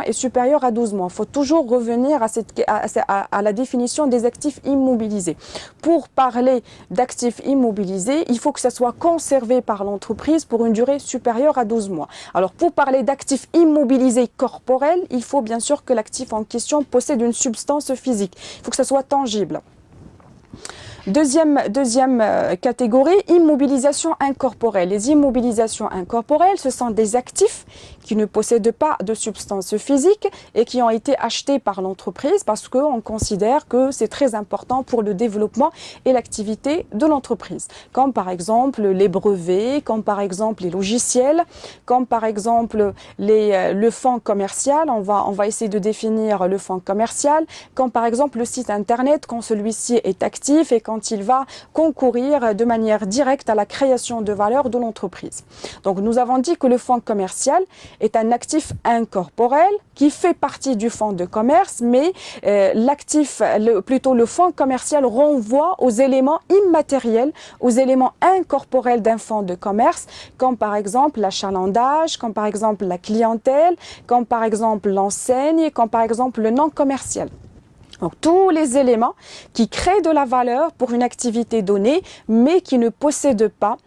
est supérieur à 12 mois. Il faut toujours revenir à la définition des actifs immobilisés. Pour parler d'actifs immobilisés, il faut que ça soit conservé par l'entreprise pour une durée supérieure à 12 mois. Alors, pour parler d'actifs immobilisés corporels, il faut bien sûr que l'actif en question possède une substance physique. Il faut que ça soit tangible. Deuxième catégorie, immobilisation incorporelle. Les immobilisations incorporelles, ce sont des actifs qui ne possèdent pas de substance physique et qui ont été achetés par l'entreprise parce qu'on considère que c'est très important pour le développement et l'activité de l'entreprise. Comme par exemple les brevets, comme par exemple les logiciels, comme par exemple le fonds commercial. On va essayer de définir le fonds commercial, comme par exemple le site internet quand celui-ci est actif et quand il va concourir de manière directe à la création de valeur de l'entreprise. Donc nous avons dit que le fonds commercial est un actif incorporel qui fait partie du fonds de commerce, mais plutôt le fonds commercial renvoie aux éléments immatériels, aux éléments incorporels d'un fonds de commerce, comme par exemple l'achalandage, comme par exemple la clientèle, comme par exemple l'enseigne, comme par exemple le nom commercial. Donc, tous les éléments qui créent de la valeur pour une activité donnée, mais qui ne possèdent pas,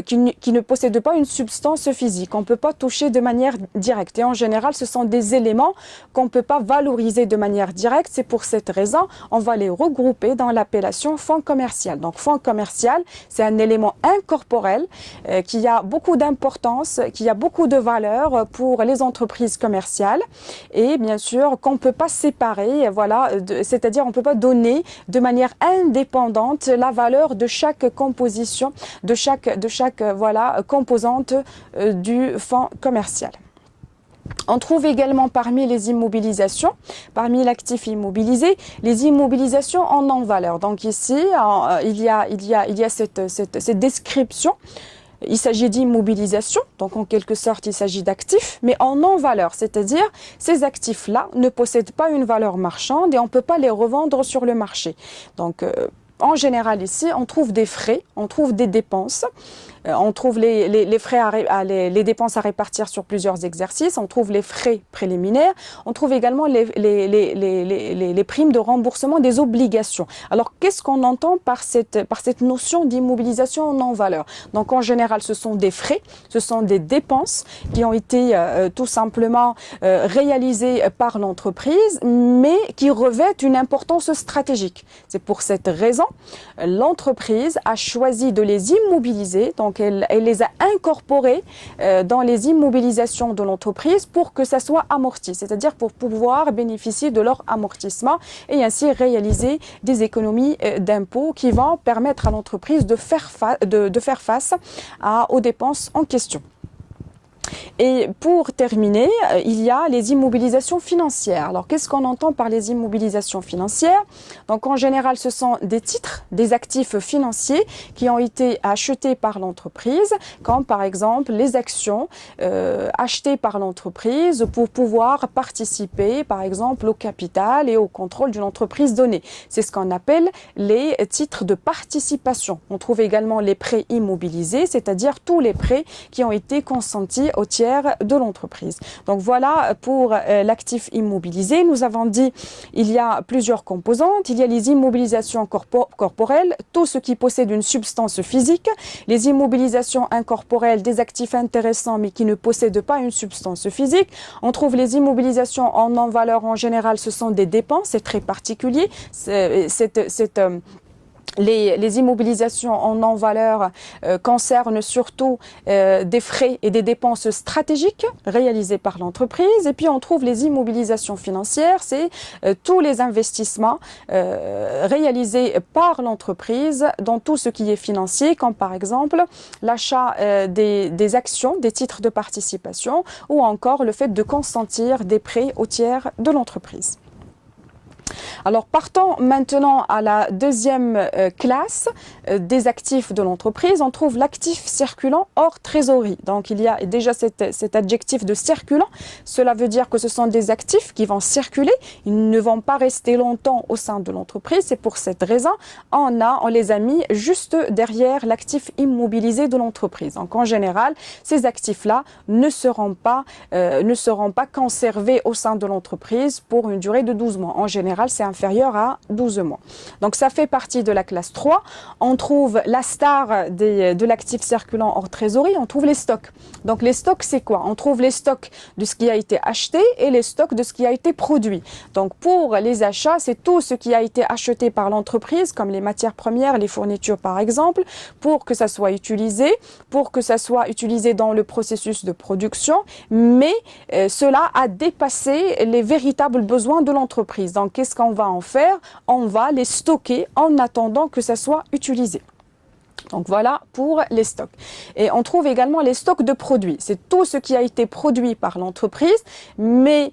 une substance physique. On ne peut pas toucher de manière directe. Et en général, ce sont des éléments qu'on ne peut pas valoriser de manière directe. C'est pour cette raison, on va les regrouper dans l'appellation fonds commercial. Donc, fonds commercial, c'est un élément incorporel qui a beaucoup d'importance, qui a beaucoup de valeur pour les entreprises commerciales. Et bien sûr, qu'on ne peut pas séparer, voilà, c'est-à-dire on ne peut pas donner de manière indépendante la valeur de chaque composition, de chaque composante du fonds commercial. On trouve également parmi les immobilisations, parmi l'actif immobilisé, les immobilisations en non-valeur. Donc ici, il y a cette description. Il s'agit d'immobilisation, donc en quelque sorte il s'agit d'actifs, mais en non-valeur, c'est-à-dire ces actifs-là ne possèdent pas une valeur marchande et on ne peut pas les revendre sur le marché. Donc en général ici, on trouve des frais, on trouve des dépenses. On trouve les frais les dépenses à répartir sur plusieurs exercices, on trouve les frais préliminaires, on trouve également les primes de remboursement des obligations. Alors, qu'est-ce qu'on entend par cette notion d'immobilisation non valeur? Donc, en général, ce sont des frais, ce sont des dépenses qui ont été tout simplement réalisées par l'entreprise, mais qui revêtent une importance stratégique. C'est pour cette raison, l'entreprise a choisi de les immobiliser, donc elle les a incorporés dans les immobilisations de l'entreprise pour que ça soit amorti, c'est-à-dire pour pouvoir bénéficier de leur amortissement et ainsi réaliser des économies d'impôts qui vont permettre à l'entreprise de faire face aux dépenses en question. Et pour terminer, il y a les immobilisations financières. Alors, qu'est-ce qu'on entend par les immobilisations financières? Donc, en général, ce sont des titres, des actifs financiers qui ont été achetés par l'entreprise, comme par exemple les actions achetées par l'entreprise pour pouvoir participer, par exemple, au capital et au contrôle d'une entreprise donnée. C'est ce qu'on appelle les titres de participation. On trouve également les prêts immobilisés, c'est-à-dire tous les prêts qui ont été consentis au tiers de l'entreprise. Donc voilà pour l'actif immobilisé. Nous avons dit il y a plusieurs composantes. Il y a les immobilisations corporelles, tout ce qui possède une substance physique, les immobilisations incorporelles des actifs intéressants mais qui ne possèdent pas une substance physique. On trouve les immobilisations en non-valeur. En général, ce sont des dépenses, c'est très particulier. Les immobilisations en non-valeur concernent surtout des frais et des dépenses stratégiques réalisées par l'entreprise. Et puis on trouve les immobilisations financières, c'est tous les investissements réalisés par l'entreprise dans tout ce qui est financier, comme par exemple l'achat des actions, des titres de participation ou encore le fait de consentir des prêts au tiers de l'entreprise. Alors partons maintenant à la deuxième classe des actifs de l'entreprise. On trouve l'actif circulant hors trésorerie. Donc il y a déjà cet adjectif de circulant. Cela veut dire que ce sont des actifs qui vont circuler. Ils ne vont pas rester longtemps au sein de l'entreprise. C'est pour cette raison on les a mis juste derrière l'actif immobilisé de l'entreprise. Donc en général, ces actifs-là ne seront pas conservés au sein de l'entreprise pour une durée de 12 mois. En général, c'est inférieur à 12 mois. Donc ça fait partie de la classe 3. On trouve la star de l'actif circulant hors trésorerie, on trouve les stocks. Donc les stocks, c'est quoi? On trouve les stocks de ce qui a été acheté et les stocks de ce qui a été produit. Donc pour les achats, c'est tout ce qui a été acheté par l'entreprise, comme les matières premières, les fournitures par exemple, pour que ça soit utilisé dans le processus de production, mais cela a dépassé les véritables besoins de l'entreprise. Donc qu'est-ce qu'on va en faire? On va les stocker en attendant que ça soit utilisé. Donc voilà pour les stocks. Et on trouve également les stocks de produits. C'est tout ce qui a été produit par l'entreprise, mais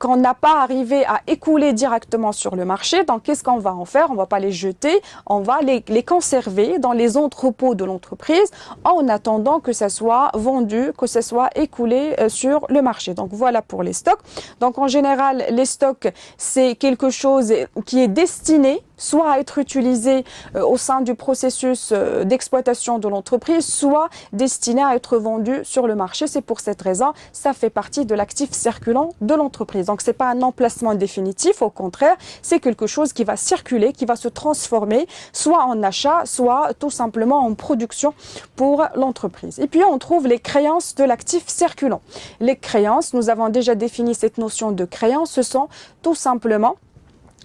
qu'on n'a pas arrivé à écouler directement sur le marché. Donc qu'est-ce qu'on va en faire? On ne va pas les jeter, on va les conserver dans les entrepôts de l'entreprise en attendant que ça soit vendu, que ça soit écoulé sur le marché. Donc voilà pour les stocks. Donc en général, les stocks, c'est quelque chose qui est destiné soit à être utilisé au sein du processus d'exploitation de l'entreprise, soit destiné à être vendu sur le marché. C'est pour cette raison, ça fait partie de l'actif circulant de l'entreprise. Donc, ce n'est pas un emplacement définitif, au contraire, c'est quelque chose qui va circuler, qui va se transformer, soit en achat, soit tout simplement en production pour l'entreprise. Et puis, on trouve les créances de l'actif circulant. Les créances, nous avons déjà défini cette notion de créance, ce sont tout simplement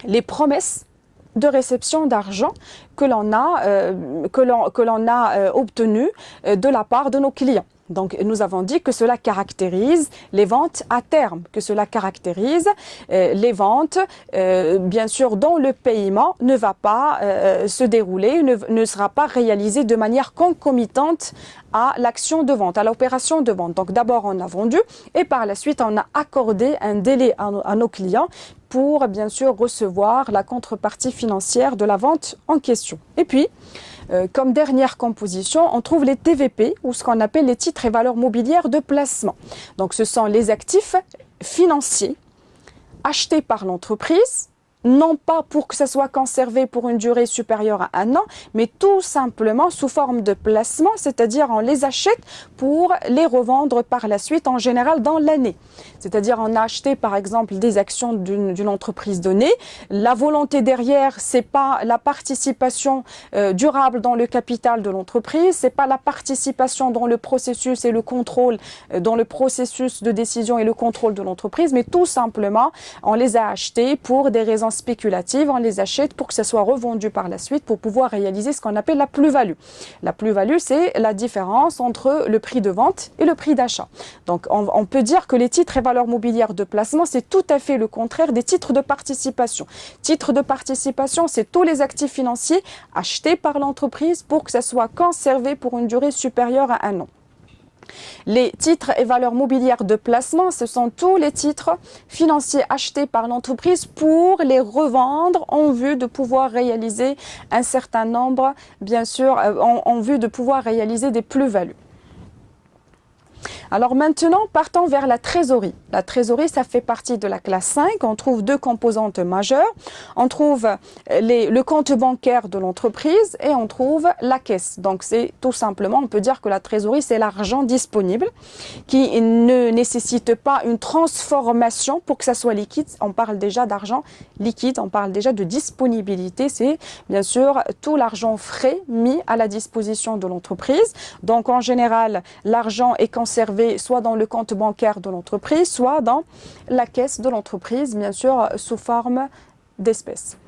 les promesses de réception d'argent que l'on a obtenu de la part de nos clients. Donc, nous avons dit que cela caractérise les ventes à terme, que cela caractérise les ventes, bien sûr, dont le paiement ne va pas se dérouler, ne sera pas réalisé de manière concomitante à l'action de vente, à l'opération de vente. Donc, d'abord, on a vendu et par la suite, on a accordé un délai à nos clients pour, bien sûr, recevoir la contrepartie financière de la vente en question. Et puis, comme dernière composition, on trouve les TVP, ou ce qu'on appelle les titres et valeurs mobilières de placement. Donc, ce sont les actifs financiers achetés par l'entreprise, non pas pour que ça soit conservé pour une durée supérieure à 1 an, mais tout simplement sous forme de placement, c'est-à-dire on les achète pour les revendre par la suite, en général dans l'année. C'est-à-dire on a acheté par exemple des actions d'une entreprise donnée. La volonté derrière, c'est pas la participation durable dans le capital de l'entreprise, c'est pas la participation dans le processus et le contrôle, dans le processus de décision et le contrôle de l'entreprise, mais tout simplement on les a achetés pour des raisons spéculatives, on les achète pour que ça soit revendu par la suite pour pouvoir réaliser ce qu'on appelle la plus-value. La plus-value, c'est la différence entre le prix de vente et le prix d'achat. Donc, on peut dire que les titres et valeurs mobilières de placement, c'est tout à fait le contraire des titres de participation. Titres de participation, c'est tous les actifs financiers achetés par l'entreprise pour que ça soit conservé pour une durée supérieure à 1 an. Les titres et valeurs mobilières de placement, ce sont tous les titres financiers achetés par l'entreprise pour les revendre en vue de pouvoir réaliser un certain nombre, bien sûr, en vue de pouvoir réaliser des plus-values. Alors maintenant, partons vers la trésorerie. La trésorerie, ça fait partie de la classe 5. On trouve deux composantes majeures. On trouve le compte bancaire de l'entreprise et on trouve la caisse. Donc c'est tout simplement, on peut dire que la trésorerie, c'est l'argent disponible qui ne nécessite pas une transformation pour que ça soit liquide. On parle déjà d'argent liquide, on parle déjà de disponibilité. C'est bien sûr tout l'argent frais mis à la disposition de l'entreprise. Donc en général, l'argent est conservé soit dans le compte bancaire de l'entreprise, soit dans la caisse de l'entreprise, bien sûr, sous forme d'espèces.